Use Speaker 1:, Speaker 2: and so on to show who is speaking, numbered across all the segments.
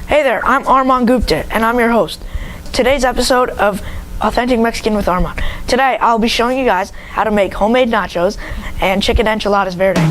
Speaker 1: Hey there, I'm Armaan Gupta, and I'm your host. Today's episode of Authentic Mexican with Armaan. Today, I'll be showing you guys how to make homemade nachos and chicken enchiladas verde.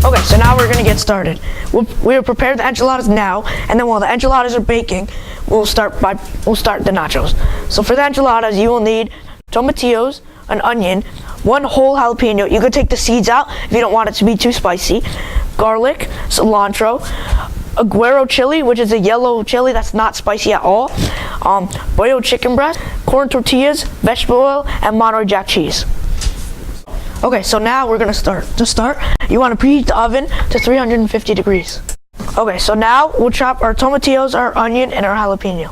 Speaker 1: Okay, so now we're gonna get started. We'll prepare the enchiladas now, and then while the enchiladas are baking, we'll start the nachos. So for the enchiladas, you will need tomatillos, an onion, one whole jalapeno. You could take the seeds out if you don't want it to be too spicy. Garlic, cilantro, aguero chili, which is a yellow chili that's not spicy at all. Boiled chicken breast, corn tortillas, vegetable oil, and Monterey Jack cheese. Okay, so now we're gonna start. To start, you want to preheat the oven to 350 degrees. Okay, so now we'll chop our tomatillos, our onion, and our jalapeno.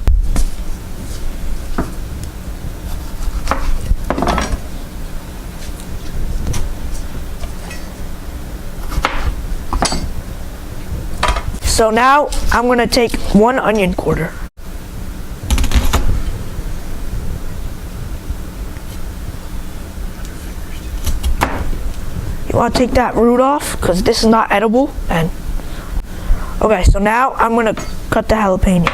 Speaker 1: So now I'm gonna take one onion quarter. You want to take that root off because this is not edible. And okay, so now I'm gonna cut the jalapeno.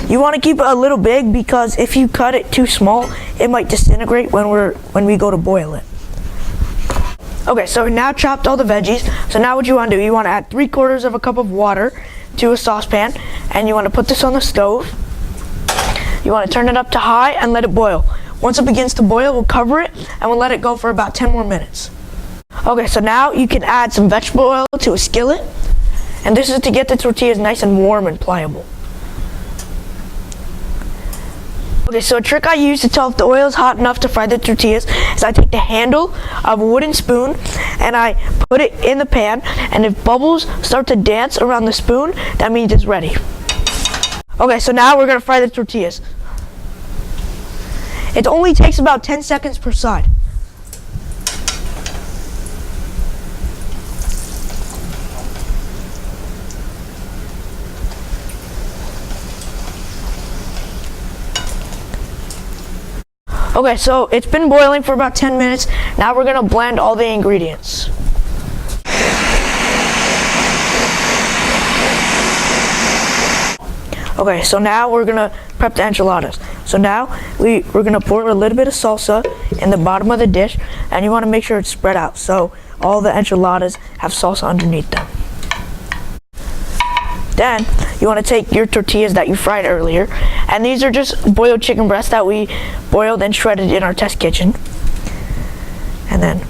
Speaker 1: You want to keep it a little big because if you cut it too small, it might disintegrate when we go to boil it. Okay, so we now chopped all the veggies. So now what you want to do, you want to add 3/4 of a cup of water to a saucepan, and you want to put this on the stove. You want to turn it up to high and let it boil. Once it begins to boil, we'll cover it and we'll let it go for about 10 more minutes. Okay, so now you can add some vegetable oil to a skillet, and this is to get the tortillas nice and warm and pliable. Okay, so a trick I use to tell if the oil is hot enough to fry the tortillas is I take the handle of a wooden spoon and I put it in the pan, and if bubbles start to dance around the spoon, that means it's ready. Okay, so now we're gonna fry the tortillas. It only takes about 10 seconds per side. Okay, so it's been boiling for about 10 minutes. Now we're gonna blend all the ingredients. Okay, so now we're gonna prep the enchiladas. So now we're gonna pour a little bit of salsa in the bottom of the dish, and you wanna make sure it's spread out so all the enchiladas have salsa underneath them. Then you want to take your tortillas that you fried earlier, and these are just boiled chicken breasts that we boiled and shredded in our test kitchen. And then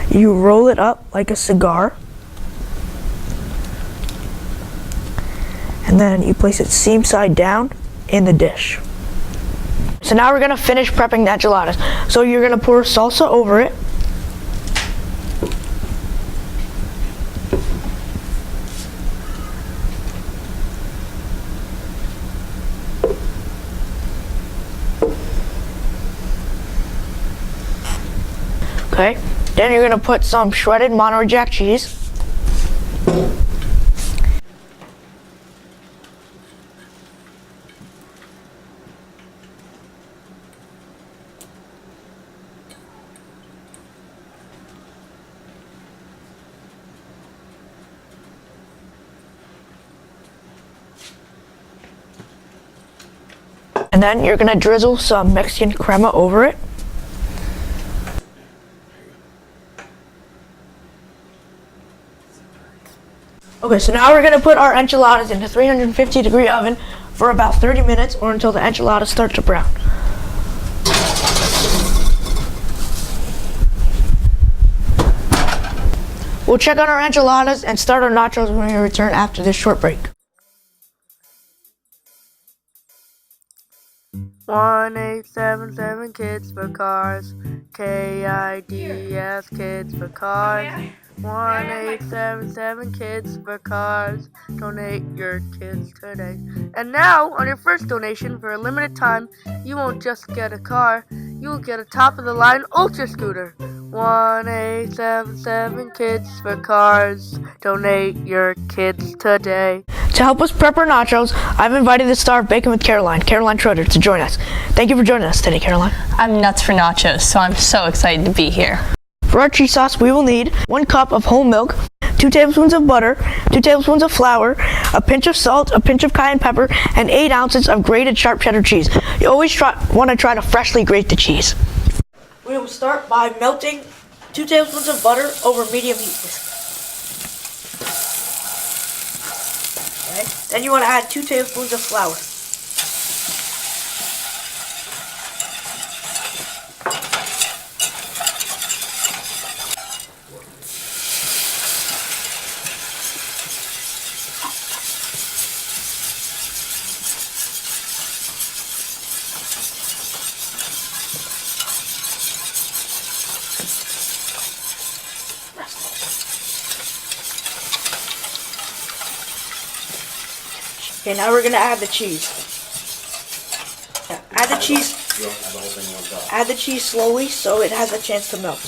Speaker 1: you roll it up like a cigar, and then you place it seam side down in the dish. So now we're gonna finish prepping the enchiladas. So you're gonna pour salsa over it. Okay, then you're gonna put some shredded Monterey Jack cheese. And then you're gonna drizzle some Mexican crema over it. Okay, so now we're gonna put our enchiladas in a 350-degree oven for about 30 minutes or until the enchiladas start to brown. We'll check on our enchiladas and start our nachos when we return after this short break.
Speaker 2: 1877 kids for cars, KIDS kids for cars.
Speaker 1: 1877 kids for cars. Donate your kids today. And now, on your first donation for a limited time, you won't just get a car, you will get a top-of-the-line Ultra Scooter. 1877 kids for cars. Donate your kids today. To help us prep our nachos, I've invited the star of Bacon with Caroline Schroeder, to join us. Thank you for joining us today, Caroline.
Speaker 2: I'm nuts for nachos, so I'm so excited to be here.
Speaker 1: For our cheese sauce, we will need 1 cup of whole milk, 2 tablespoons of butter, 2 tablespoons of flour, a pinch of salt, a pinch of cayenne pepper, and 8 ounces of grated sharp cheddar cheese. You always want to try to freshly grate the cheese. We will start by melting 2 tablespoons of butter over medium heat. Okay. Then you want to add 2 tablespoons of flour. Okay, now we're gonna add the cheese. Add the cheese. You don't have the whole thing in one shot. Add the cheese slowly so it has a chance to melt.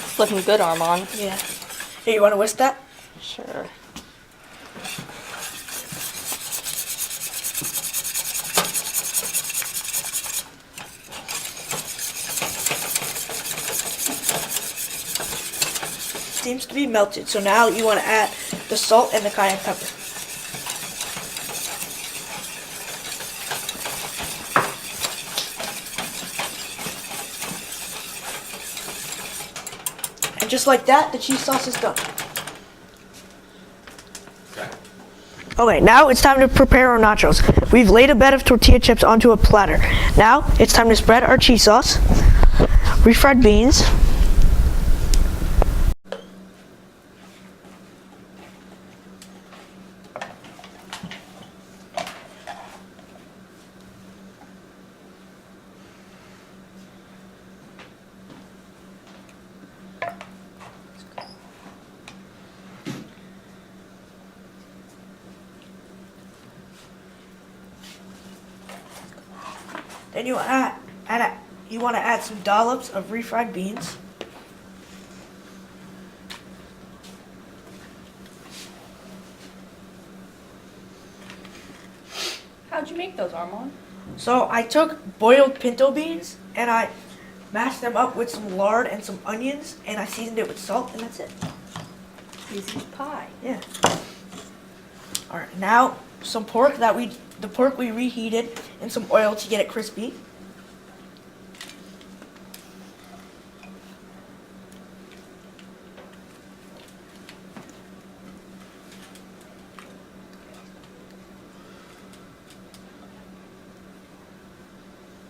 Speaker 2: It's looking good, Armaan.
Speaker 1: Yeah. Hey, you want to whisk that?
Speaker 2: Sure.
Speaker 1: Seems to be melted, so now you want to add the salt and the cayenne pepper. And just like that, the cheese sauce is done. Okay, now it's time to prepare our nachos. We've laid a bed of tortilla chips onto a platter. Now it's time to spread our cheese sauce, refried beans, then you want to add some dollops of refried beans.
Speaker 2: How'd you make those, Armaan?
Speaker 1: So I took boiled pinto beans and I mashed them up with some lard and some onions and I seasoned it with salt and that's it.
Speaker 2: Easy as pie.
Speaker 1: Yeah. All right, now some pork the pork we reheated in some oil to get it crispy.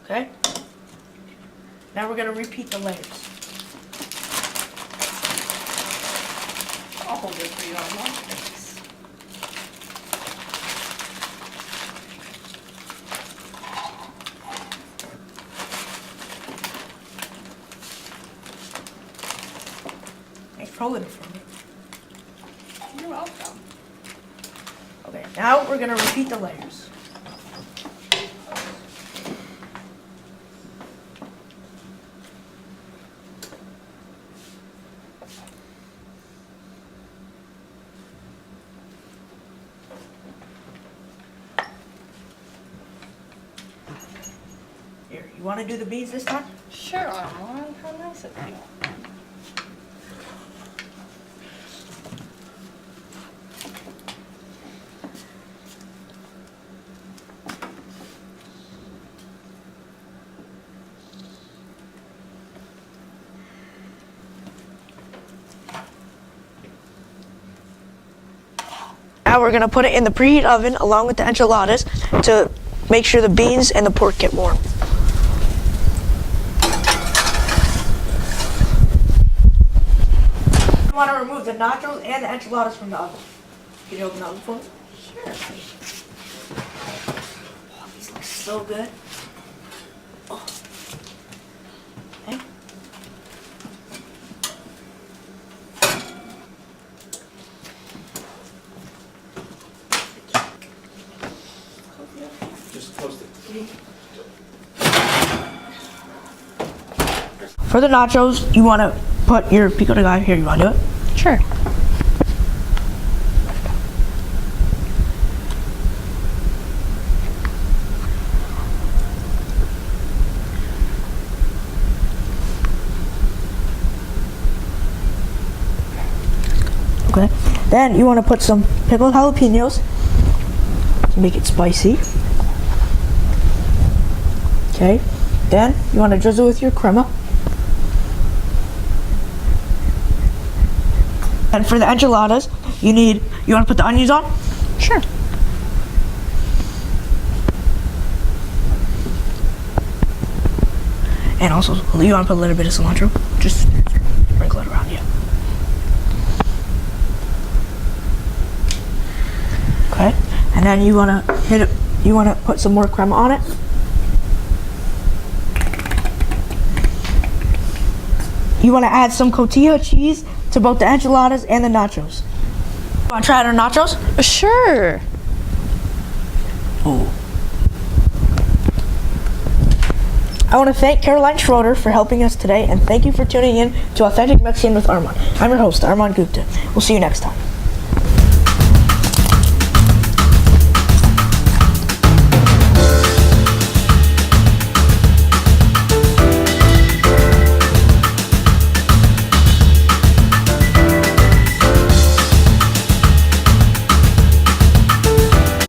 Speaker 1: Okay. Now we're gonna repeat the layers.
Speaker 2: I'll hold it for you, Armaan. Thanks.
Speaker 1: Thanks for holding it for me.
Speaker 2: You're welcome.
Speaker 1: Okay, now we're gonna repeat the layers. Here, you want to do the beans this time?
Speaker 2: Sure, Armaan. How nice of you.
Speaker 1: Now we're gonna put it in the preheat oven along with the enchiladas to make sure the beans and the pork get warm. You want to remove the nachos and the enchiladas from the oven. Can you open the oven for me?
Speaker 2: Sure.
Speaker 1: Oh, these look so good. Oh. Okay.
Speaker 3: Just toast it.
Speaker 1: For the nachos, you want to put your pico de gallo here. You want to do it?
Speaker 2: Sure.
Speaker 1: Okay. Then you want to put some pickled jalapenos to make it spicy. Okay. Then you want to drizzle with your crema. And for the enchiladas, you want to put the onions on?
Speaker 2: Sure.
Speaker 1: And also, you want to put a little bit of cilantro. Just sprinkle it around, yeah. Okay. And then you want to put some more crema on it. You want to add some cotija cheese to both the enchiladas and the nachos. You want to try out our nachos?
Speaker 2: Sure.
Speaker 1: Oh. I want to thank Caroline Schroeder for helping us today, and thank you for tuning in to Authentic Mexican with Armaan. I'm your host, Armaan Gupta. We'll see you next time.